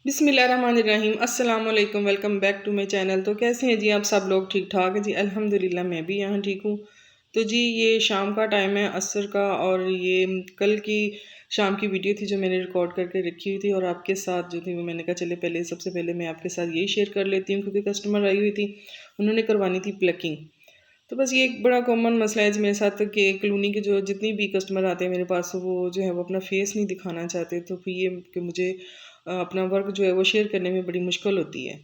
बिस्मिल्लाहिर्रहमानिर्रहीम अस्सलाम वालेकुम। Welcome back to my channel. तो कैसे हैं जी आप सब लोग? ठीक ठाक है जी, अल्हम्दुलिल्लाह मैं भी यहाँ ठीक हूँ। तो जी ये शाम का टाइम है असर का, और ये कल की शाम की वीडियो थी जो मैंने रिकॉर्ड करके रखी हुई थी और आपके साथ जो थी वो मैंने कहा चले पहले सबसे पहले मैं आपके साथ यही शेयर कर लेती हूँ, क्योंकि कस्टमर आई हुई थी, उन्होंने करवानी थी प्लकिंग। तो बस ये एक बड़ा कॉमन मसला है जी मेरे साथ कि कॉलोनी के जो जितनी भी कस्टमर आते हैं मेरे पास, वो जो है वो अपना फेस नहीं दिखाना चाहते। तो फिर ये कि मुझे अपना वर्क जो है वो शेयर करने में बड़ी मुश्किल होती है।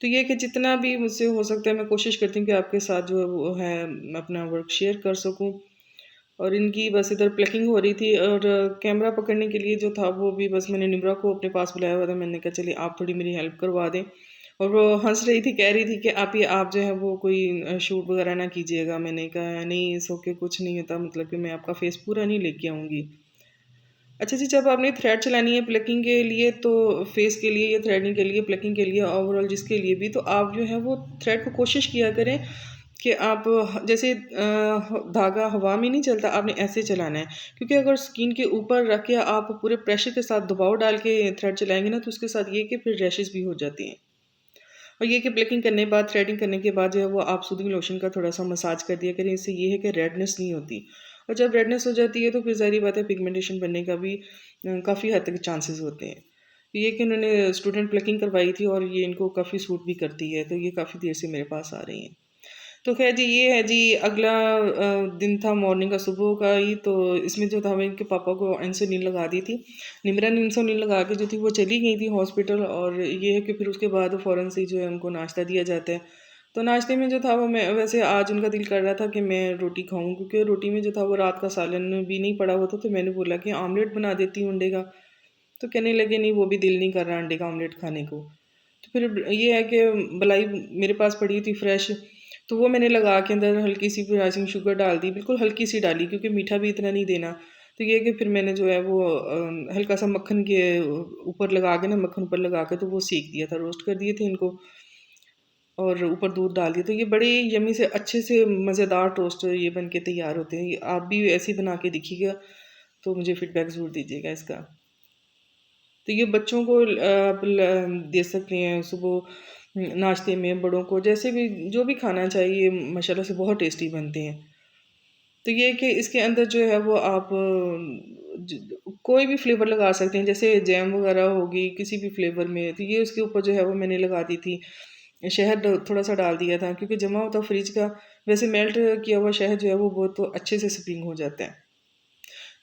तो ये कि जितना भी मुझसे हो सकता है मैं कोशिश करती हूँ कि आपके साथ जो है वो है मैं अपना वर्क शेयर कर सकूँ। और इनकी बस इधर प्लकिंग हो रही थी, और कैमरा पकड़ने के लिए जो था वो भी बस मैंने निब्रा को अपने पास बुलाया हुआ था। मैंने कहा चलिए आप थोड़ी मेरी हेल्प करवा दें। और वो हंस रही थी, कह रही थी कि आप जो है वो कोई शूट वगैरह ना कीजिएगा। मैंने कहा नहीं इस ओके, कुछ नहीं होता, मतलब कि मैं आपका फेस पूरा नहीं लेके आऊँगी। अच्छा जी, जब आपने थ्रेड चलानी है प्लकिंग के लिए, तो फेस के लिए या थ्रेडिंग के लिए, प्लकिंग के लिए, ओवरऑल जिसके लिए भी, तो आप जो है वो थ्रेड को कोशिश किया करें कि आप जैसे धागा हवा में नहीं चलता, आपने ऐसे चलाना है। क्योंकि अगर स्किन के ऊपर रख के आप पूरे प्रेशर के साथ दबाव डाल के थ्रेड चलाएंगे ना, तो उसके साथ ये कि फिर रैशेस भी हो जाती हैं। और ये कि प्लकिंग करने के बाद, थ्रेडिंग करने के बाद जो है वो आप सूदिंग लोशन का थोड़ा सा मसाज कर दिया करें। इससे ये है कि रेडनेस नहीं होती। और जब रेडनेस हो जाती है तो फिर ज़ाहिर बात है पिगमेंटेशन बनने का भी काफ़ी हद तक चांसेस होते हैं। ये कि इन्होंने स्टूडेंट प्लकिंग करवाई थी और ये इनको काफ़ी सूट भी करती है, तो ये काफ़ी देर से मेरे पास आ रही हैं। तो खैर जी ये है जी, अगला दिन था मॉर्निंग का, सुबह का ही। तो इसमें जो था मैं इनके पापा को इंसुलिन लगा दी थी। निमरा ने इंसुलिन लगा के जो थी वो चली गई थी हॉस्पिटल। और ये है कि फिर उसके बाद फ़ौरन से जो है उनको नाश्ता दिया जाता है। तो नाश्ते में जो था वो, मैं वैसे आज उनका दिल कर रहा था कि मैं रोटी खाऊं, क्योंकि रोटी में जो था वो रात का सालन भी नहीं पड़ा हुआ था। तो मैंने बोला कि आमलेट बना देती हूँ अंडे का। तो कहने लगे नहीं, वो भी दिल नहीं कर रहा अंडे का आमलेट खाने को। तो फिर ये है कि मलाई मेरे पास पड़ी थी फ्रेश, तो वो मैंने लगा के अंदर हल्की सी फिर आइसिंग शुगर डाल दी, बिल्कुल हल्की सी डाली, क्योंकि मीठा भी इतना नहीं देना। तो ये है कि फिर मैंने जो है वो हल्का सा मक्खन के ऊपर लगा के ना, मक्खन ऊपर लगा के तो वो सेक दिया था, रोस्ट कर दिए थे इनको। और ऊपर दूध डाल दिया। तो ये बड़े यमी से अच्छे से मज़ेदार टोस्ट ये बन के तैयार होते हैं। आप भी ऐसे ही बना के देखिएगा, तो मुझे फीडबैक ज़रूर दीजिएगा इसका। तो ये बच्चों को आप दे सकते हैं सुबह नाश्ते में, बड़ों को जैसे भी जो भी खाना चाहिए, माशाल्लाह से बहुत टेस्टी बनते हैं। तो ये है कि इसके अंदर जो है वो आप कोई भी फ्लेवर लगा सकते हैं, जैसे जैम वगैरह होगी किसी भी फ्लेवर में। तो ये उसके ऊपर जो है वो मैंने लगा दी थी, शहद थोड़ा सा डाल दिया था, क्योंकि जमा होता फ्रिज का। वैसे मेल्ट किया हुआ शहद जो है वो बहुत तो अच्छे से स्प्रिंग हो जाता है।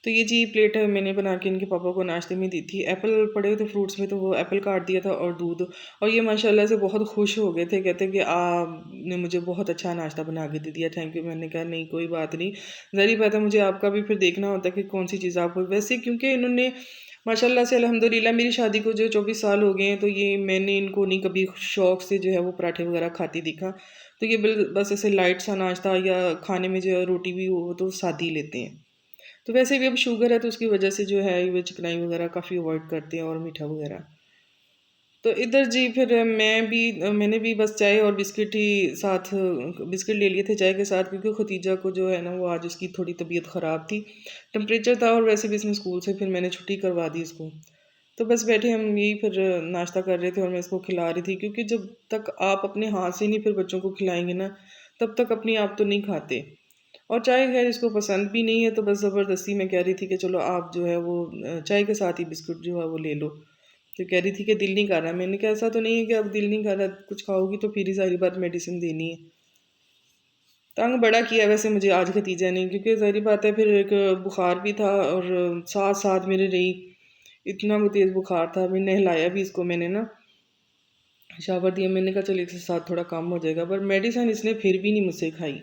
तो ये जी प्लेट मैंने बना के इनके पापा को नाश्ते में दी थी। एप्पल पड़े हुए थे फ्रूट्स में, तो वो एप्पल काट दिया था और दूध। और ये माशाल्लाह से बहुत खुश हो गए थे, कहते कि आपने मुझे बहुत अच्छा नाश्ता बना के दे दिया, थैंक यू। मैंने कहा नहीं कोई बात नहीं, ज़ाहिर बात है मुझे आपका भी फिर देखना होता है कि कौन सी चीज़ आपको, वैसे क्योंकि इन्होंने माशाल्लाह से अल्हम्दुलिल्लाह मेरी शादी को जो 24 साल हो गए हैं, तो ये मैंने इनको नहीं कभी शौक़ से जो है वो पराठे वगैरह खाती दिखा। तो ये बस ऐसे लाइट सा नाश्ता, या खाने में जो है रोटी भी वो तो सादी लेते हैं। तो वैसे भी अब शुगर है, तो उसकी वजह से जो है ये चिकनाई वगैरह काफ़ी अवॉइड करते हैं, और मीठा वगैरह। तो इधर जी फिर मैंने भी बस चाय और बिस्किट ही साथ, बिस्किट ले लिए थे चाय के साथ, क्योंकि खतीजा को जो है ना वो आज उसकी थोड़ी तबीयत ख़राब थी, टेम्परेचर था, और वैसे भी इसने स्कूल से फिर मैंने छुट्टी करवा दी इसको। तो बस बैठे हम यही फिर नाश्ता कर रहे थे, और मैं इसको खिला रही थी, क्योंकि जब तक आप अपने हाथ से नहीं फिर बच्चों को खिलाएंगे ना, तब तक अपनी आप तो नहीं खाते। और चाय खैर इसको पसंद भी नहीं है, तो बस ज़बरदस्ती मैं कह रही थी कि चलो आप जो है वो चाय के साथ ही बिस्कुट जो है वो ले लो। तो कह रही थी कि दिल नहीं कर रहा। मैंने कहा ऐसा तो नहीं है कि अब दिल नहीं कर रहा, कुछ खाओगी तो फिर ही सारी बात मेडिसिन देनी है। तंग बड़ा किया वैसे मुझे आज खतीजा ने, क्योंकि ज़ाहिर बात है फिर एक बुखार भी था, और साथ साथ मेरे रही, इतना वो तेज़ बुखार था। मैंने नहलाया भी इसको, मैंने ना शावर दिया। मैंने कहा चल इसके साथ थोड़ा कम हो जाएगा, पर मेडिसिन इसने फिर भी नहीं मुझसे खाई।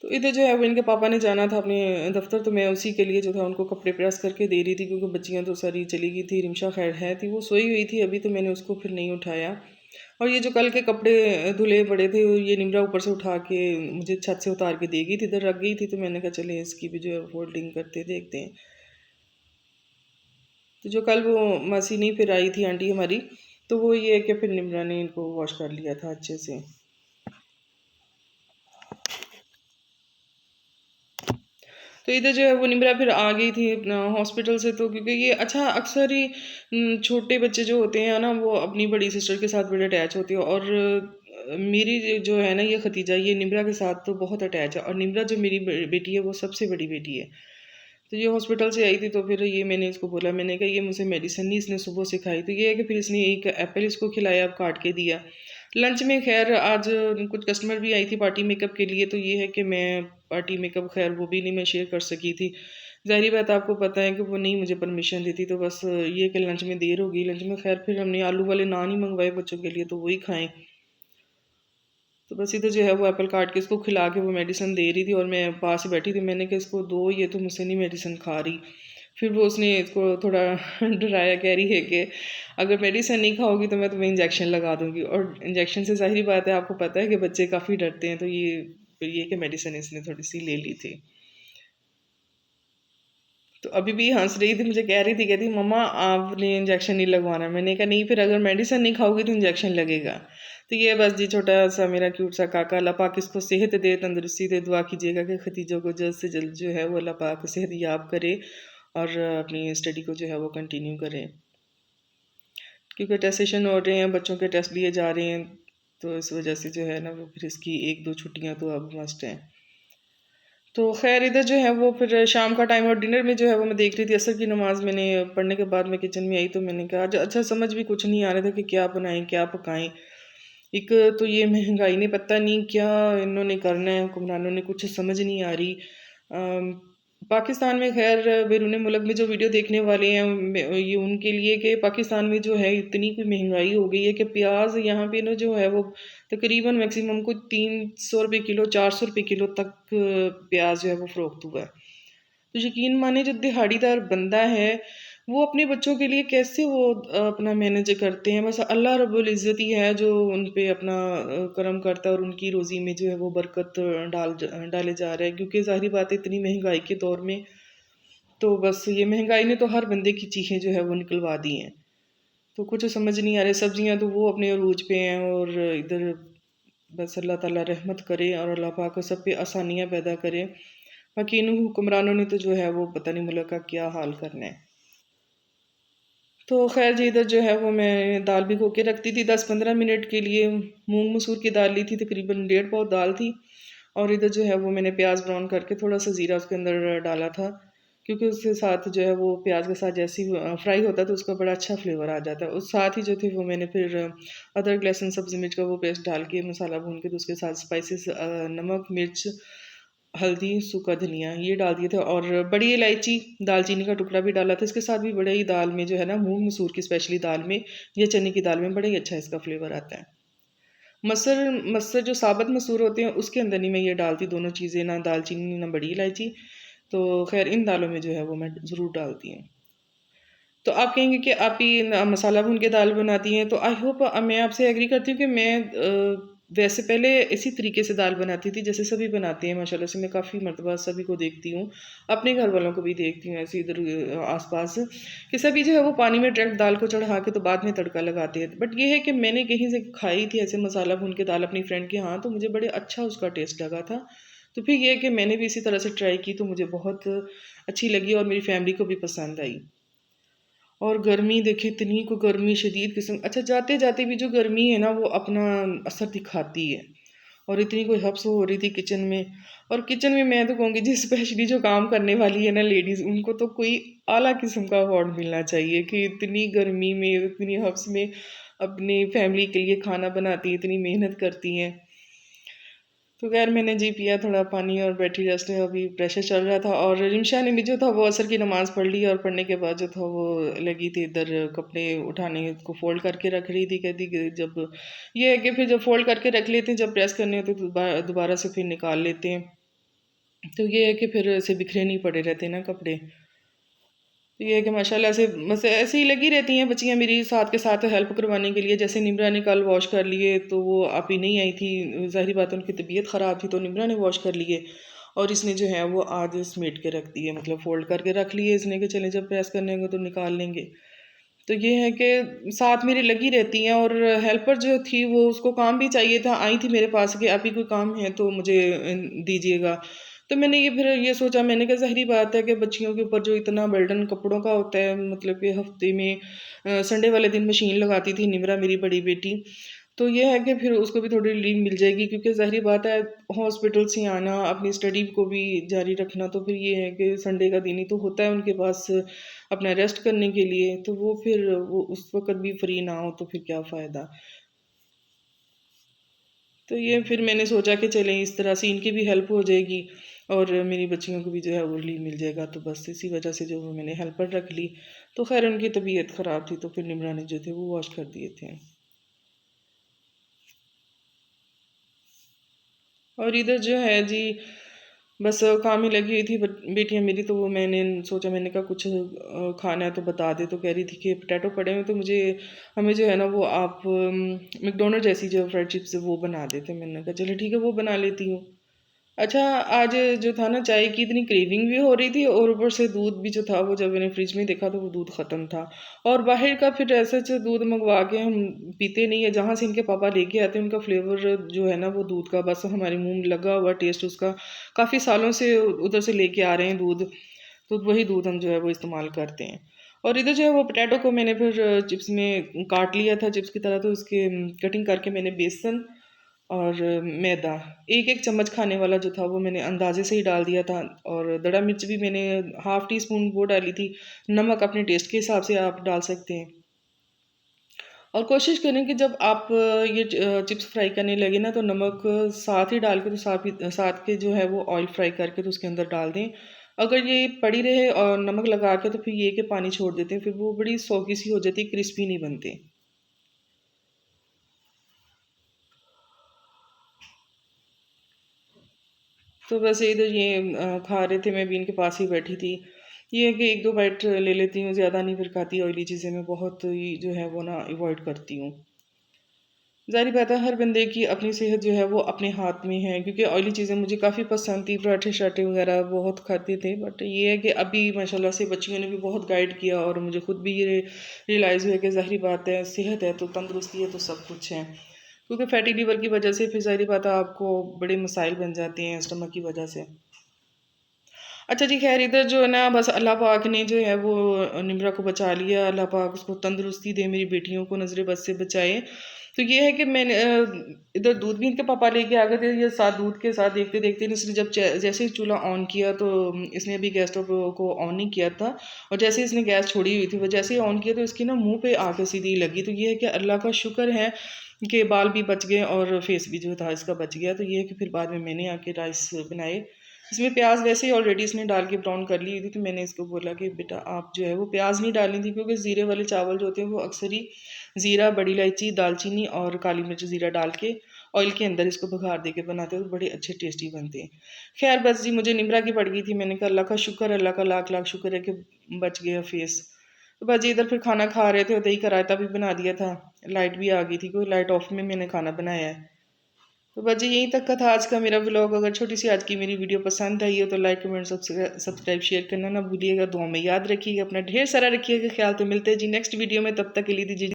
तो इधर जो है वो इनके पापा ने जाना था अपने दफ्तर, तो मैं उसी के लिए जो था उनको कपड़े प्रेस करके दे रही थी, क्योंकि बच्चियां तो सारी चली गई थी। रिमशा खैर है थी, वो सोई हुई थी अभी, तो मैंने उसको फिर नहीं उठाया। और ये जो कल के कपड़े धुले पड़े थे, ये निमरा ऊपर से उठा के मुझे छत से उतार के दे गई थी, इधर रख गई थी। तो मैंने कहा चले इसकी भी जो है फोल्डिंग करते देखते हैं। तो जो कल वो मासी नहीं फिर आई थी आंटी हमारी, तो वो ये है कि फिर निमरा ने इनको वॉश कर लिया था अच्छे से। तो इधर जो है वो निम्रा फिर आ गई थी अपना हॉस्पिटल से, तो क्योंकि ये अच्छा अक्सर ही छोटे बच्चे जो होते हैं ना वो अपनी बड़ी सिस्टर के साथ बड़े अटैच होते हैं, और मेरी जो है ना ये खतीजा ये निम्रा के साथ तो बहुत अटैच है, और निम्रा जो मेरी बेटी है वो सबसे बड़ी बेटी है। तो ये हॉस्पिटल से आई थी, तो फिर ये मैंने इसको बोला, मैंने कहा ये मुझे मेडिसिन नहीं इसने सुबह से खाई, तो ये है कि फिर इसने एक एप्पल इसको खिलाया, अब काट के दिया। लंच में खैर आज कुछ कस्टमर भी आई थी पार्टी मेकअप के लिए, तो ये है कि मैं पार्टी मेकअप खैर वो भी नहीं मैं शेयर कर सकी थी। ज़ाहिर बात आपको पता है कि वो नहीं मुझे परमिशन देती, तो बस ये कि लंच में देर हो गई। लंच में खैर फिर हमने आलू वाले नान ही मंगवाए बच्चों के लिए, तो वही खाएं। तो बस इधर जो है वो एप्पल काट के इसको खिला के वो मेडिसिन दे रही थी, और मैं पास ही बैठी थी। मैंने कहा इसको दो, ये तो मुझसे नहीं मेडिसिन खा रही। फिर वो उसने इसको थोड़ा डराया, कह रही है कि अगर मेडिसिन नहीं खाओगी तो मैं तुम्हें इंजेक्शन लगा दूंगी। और इंजेक्शन से ज़ाहिर बात है आपको पता है कि बच्चे काफ़ी डरते हैं, तो ये कि मेडिसिन इसने थोड़ी सी ले ली थी। तो अभी भी हंस रही थी, मुझे कह रही थी, कहती मम्मा आपने इंजेक्शन नहीं लगवाना। मैंने कहा नहीं, फिर अगर मेडिसिन नहीं खाओगी तो इंजेक्शन लगेगा। तो ये बस जी छोटा सा मेरा क्यूट सा काका, अल्लाह पाक इसको सेहत दे, तंदुरुस्ती दे। दुआ कीजिएगा कि खतीजों को जल्द से जल्द जो है वो अल्लाह पाक सेहत याब करे, और अपनी स्टडी को जो है वो कंटिन्यू करें, क्योंकि टेस्टेशन हो रहे हैं, बच्चों के टेस्ट लिए जा रहे हैं, तो इस वजह से जो है ना वो फिर इसकी एक दो छुट्टियाँ तो अब मस्ट हैं। तो खैर इधर जो है वो फिर शाम का टाइम, और डिनर में जो है वो मैं देख रही थी असर की नमाज़ मैंने पढ़ने के बाद मैं किचन में आई, तो मैंने कहा आज अच्छा समझ भी कुछ नहीं आ रहा था कि क्या बनाएं क्या पकाएं। एक तो ये महंगाई ने पता नहीं क्या इन्होंने करना है, हुक्मरानों ने, कुछ समझ नहीं आ रही। पाकिस्तान में खैर बैरून मुल्क में जो वीडियो देखने वाले हैं ये उनके लिए कि पाकिस्तान में जो है इतनी कोई महंगाई हो गई है कि प्याज यहाँ पे ना जो है वो तकरीबन मैक्सिमम को 300 रुपये किलो, 400 रुपये किलो तक प्याज जो है वो फ़रोख्त हुआ है। तो यकीन माने जो दिहाड़ीदार बंदा है वो अपने बच्चों के लिए कैसे वो अपना मैनेज करते हैं। बस अल्लाह रब्बुल इज़्ज़त ही है जो उन पे अपना करम करता है, और उनकी रोज़ी में जो है वो बरकत डाले जा रहा है, क्योंकि ज़ाहिर बात है इतनी महंगाई के दौर में तो बस ये महंगाई ने तो हर बंदे की चीखें जो है वो निकलवा दी हैं। तो कुछ समझ नहीं आ रहा, सब्जियां तो वो अपने अरूज पे हैं, और इधर बस अल्लाह ताला रहमत करे और अल्लाह पाक सब पे आसानियां पैदा करे। बाकी इन हुक्मरानों ने तो जो है वो पता नहीं मुल्क का क्या हाल करना है। तो खैर जी इधर जो है वो मैं दाल भिगो के रखती थी 10-15 मिनट के लिए। मूंग मसूर की दाल ली थी, तकरीबन 1.5 पाव दाल थी। और इधर जो है वो मैंने प्याज ब्राउन करके थोड़ा सा ज़ीरा उसके अंदर डाला था, क्योंकि उसके साथ जो है वो प्याज के साथ जैसे ही फ्राई होता है तो उसका बड़ा अच्छा फ्लेवर आ जाता है। उस साथ ही जो थे वो मैंने फिर अदरक लहसुन सब्ज़ी मिर्च का वो पेस्ट डाल के मसाला भून के, तो उसके साथ स्पाइसेस नमक मिर्च हल्दी सूखा धनिया ये डाल दिए थे, और बड़ी इलायची दालचीनी का टुकड़ा भी डाला था इसके साथ भी। बड़े ही दाल में जो है ना मूंग मसूर की स्पेशली दाल में या चने की दाल में बड़ा ही अच्छा इसका फ्लेवर आता है। मसर मसर जो साबुत मसूर होते हैं उसके अंदर नहीं मैं ये डालती दोनों चीज़ें, ना दालचीनी ना बड़ी इलायची। तो खैर इन दालों में जो है वो मैं ज़रूर डालती हूँ। तो आप कहेंगे कि आप ही मसाला भून के दाल बनाती हैं, तो आई होप मैं आपसे एग्री करती हूँ कि मैं वैसे पहले इसी तरीके से दाल बनाती थी जैसे सभी बनाते हैं माशाल्लाह से। मैं काफ़ी मर्तबा सभी को देखती हूँ, अपने घर वालों को भी देखती हूँ ऐसे इधर आसपास, कि सभी जो है वो पानी में डायरेक्ट दाल को चढ़ा के तो बाद में तड़का लगाते हैं। बट ये है कि मैंने कहीं से खाई थी ऐसे मसाला भून के दाल अपनी फ्रेंड के यहाँ, तो मुझे बड़े अच्छा उसका टेस्ट लगा था। तो फिर ये है कि मैंने भी इसी तरह से ट्राई की, तो मुझे बहुत अच्छी लगी और मेरी फैमिली को भी पसंद आई। और गर्मी देखिए इतनी को गर्मी शदीद किस्म, अच्छा जाते जाते भी जो गर्मी है ना वो अपना असर दिखाती है। और इतनी कोई हफ्स हो रही थी किचन में। और किचन में मैं तो कहूँगी जी स्पेशली जो काम करने वाली है ना लेडीज़, उनको तो कोई आला किस्म का अवार्ड मिलना चाहिए कि इतनी गर्मी में इतनी हफ्स में अपनी फैमिली के लिए खाना बनाती हैं, इतनी मेहनत करती हैं। तो खैर मैंने जी पिया थोड़ा पानी और बैठी रेस्ट है, अभी प्रेशर चल रहा था। और रिमशा ने भी जो था वो असर की नमाज़ पढ़ ली, और पढ़ने के बाद जो था वो लगी थी इधर कपड़े उठाने को फोल्ड करके रख रही थी। कहती कि जब ये है कि फिर जब फोल्ड करके रख लेते हैं जब प्रेस करने होते तो दोबारा से फिर निकाल लेते हैं। तो ये है कि फिर ऐसे बिखरे नहीं पड़े रहते ना कपड़े। तो ये है कि माशाल्लाह से बस ऐसे ही लगी रहती हैं बच्चियाँ मेरी साथ के साथ हेल्प करवाने के लिए। जैसे निम्रा ने कल वॉश कर लिए, तो वो आप ही नहीं आई थी, ज़ाहिर बात है उनकी तबीयत ख़राब थी, तो निम्रा ने वॉश कर लिए। और इसने जो है वो आज समेट के रख दिए, मतलब फ़ोल्ड करके रख लिए इसने कि चले जब प्रेस करने को तो निकाल लेंगे। तो ये है कि साथ मेरी लगी रहती हैं। और हेल्पर जो थी वो उसको काम भी चाहिए था, आई थी मेरे पास कि आप ही कोई काम है तो मुझे दीजिएगा। तो मैंने ये फिर ये सोचा, मैंने कहा ज़ाहिरी बात है कि बच्चियों के ऊपर जो इतना बर्डन कपड़ों का होता है, मतलब कि हफ्ते में संडे वाले दिन मशीन लगाती थी निमरा मेरी बड़ी बेटी। तो ये है कि फिर उसको भी थोड़ी लीव मिल जाएगी, क्योंकि ज़ाहिरी बात है हॉस्पिटल से आना, अपनी स्टडी को भी जारी रखना, तो फिर ये है कि संडे का दिन ही तो होता है उनके पास अपना रेस्ट करने के लिए। तो वो फिर वो उस वक़्त भी फ्री ना हो तो फिर क्या फ़ायदा। तो ये फिर मैंने सोचा कि चलें इस तरह से इनकी भी हेल्प हो जाएगी और मेरी बच्चियों को भी जो है वो लीव मिल जाएगा। तो बस इसी वजह से जो वो मैंने हेल्पर रख ली। तो खैर उनकी तबीयत ख़राब थी तो फिर निमराने जो थे वो वॉश कर दिए थे। और इधर जो है जी बस काम ही लगी हुई थी बेटियाँ मेरी। तो वो मैंने सोचा, मैंने कहा कुछ खाना है तो बता दे। तो कह रही थी कि पोटैटो पड़े हुए तो मुझे हमें जो है ना वो आप मैकडोनल्ड जैसी जो फ्राइड चिप्स है वो बना देते। मैंने कहा चलो ठीक है वो बना लेती हूँ। अच्छा, आज जो था ना चाय की इतनी क्रेविंग भी हो रही थी और ऊपर से दूध भी जो था वो जब मैंने फ्रिज में देखा तो वो दूध ख़त्म था। और बाहर का फिर ऐसे जो दूध मंगवा के हम पीते नहीं है, जहाँ से इनके पापा लेके आते हैं उनका फ्लेवर जो है ना वो दूध का बस हमारे मुंह में लगा हुआ टेस्ट उसका। काफ़ी सालों से उधर से लेके आ रहे हैं दूध, तो वही दूध हम जो है वो इस्तेमाल करते हैं। और इधर जो है वो पोटैटो को मैंने फिर चिप्स में काट लिया था चिप्स की तरह। तो उसके कटिंग करके मैंने बेसन और मैदा एक एक चम्मच खाने वाला जो था वो मैंने अंदाजे से ही डाल दिया था। और दड़ा मिर्च भी मैंने हाफ टी स्पून वो डाली थी। नमक अपने टेस्ट के हिसाब से आप डाल सकते हैं। और कोशिश करें कि जब आप ये चिप्स फ्राई करने लगे ना तो नमक साथ ही डाल के तो साथ के जो है वो ऑयल फ्राई करके तो उसके अंदर डाल दें। अगर ये पड़ी रहे और नमक लगा के तो फिर ये कि पानी छोड़ देते हैं, फिर वो बड़ी सौगी सी हो जाती है, क्रिस्पी नहीं बनते। तो बस इधर ये खा रहे थे, मैं भी इनके पास ही बैठी थी। ये है कि एक दो बाइट ले लेती हूँ, ज़्यादा नहीं फिर खाती। ऑयली चीज़ें मैं बहुत ही जो है वो ना अवॉइड करती हूँ। ज़ाहिर बात है हर बंदे की अपनी सेहत जो है वो अपने हाथ में है, क्योंकि ऑयली चीज़ें मुझे काफ़ी पसंद थी, पराठे शराठे वगैरह बहुत खाते थे। बट ये है कि अभी माशाल्लाह से बच्चियों ने भी बहुत गाइड किया और मुझे खुद भी ये रियलाइज़ हुआ कि ज़ाहिर बात है सेहत है तो तंदुरुस्ती है तो सब कुछ है। क्योंकि फैटी लीवर की वजह से फिर ज़ाहिर बात है आपको बड़े मसाइल बन जाते हैं स्टमक की वजह से। अच्छा जी, ख़ैर इधर जो है ना बस अल्लाह पाक ने जो है वो निम्रा को बचा लिया। अल्लाह पाक उसको तंदुरुस्ती दे, मेरी बेटियों को नज़र बद से बचाए। तो ये है कि मैंने इधर दूध भी इनके पापा लेके आ गए थे। ये साथ दूध के साथ देखते-देखते इसने जब जैसे ही चूल्हा ऑन किया तो इसने अभी गैस स्टोव को ऑन नहीं किया था। और जैसे ही इसने गैस छोड़ी हुई थी, वो जैसे ही ऑन किया तो इसकी ना मुँह पे आके सीधी लगी। तो ये है कि अल्लाह का शुक्र है कि बाल भी बच गए और फेस भी जो था इसका बच गया। तो ये है कि फिर बाद में मैंने आके राइस बनाए। इसमें प्याज वैसे ही ऑलरेडी इसने डाल के ब्राउन कर ली थी। तो मैंने इसको बोला कि बेटा आप जो है वो प्याज नहीं डालनी थी, क्योंकि ज़ीरे वाले चावल जो होते हैं वो अक्सर ही ज़ीरा, बड़ी इलायची, दालचीनी और काली मिर्च ज़ीरा डाल के ऑयल के अंदर इसको बघार दे के बनाते हैं तो बड़े अच्छे टेस्टी बनते हैं। खैर बस जी मुझे निमरा की पड़ गई थी। मैंने कहा अल्लाह का शुक्र है, अल्लाह का लाख लाख शुक्र है कि बच गया फेस। तो बस जी इधर फिर खाना खा रहे थे और दही का रायता भी बना दिया था। लाइट भी आ गई थी, कोई लाइट ऑफ में मैंने खाना बनाया है। तो बस जी यहीं तक का था आज का मेरा व्लॉग। अगर छोटी सी आज की मेरी वीडियो पसंद आई हो तो लाइक कमेंट सब्सक्राइब शेयर करना ना भूलिएगा। दुआ में याद रखिएगा, अपना ढेर सारा रखिएगा ख्याल। तो मिलते हैं जी नेक्स्ट वीडियो में, तब तक के लिए दीजिए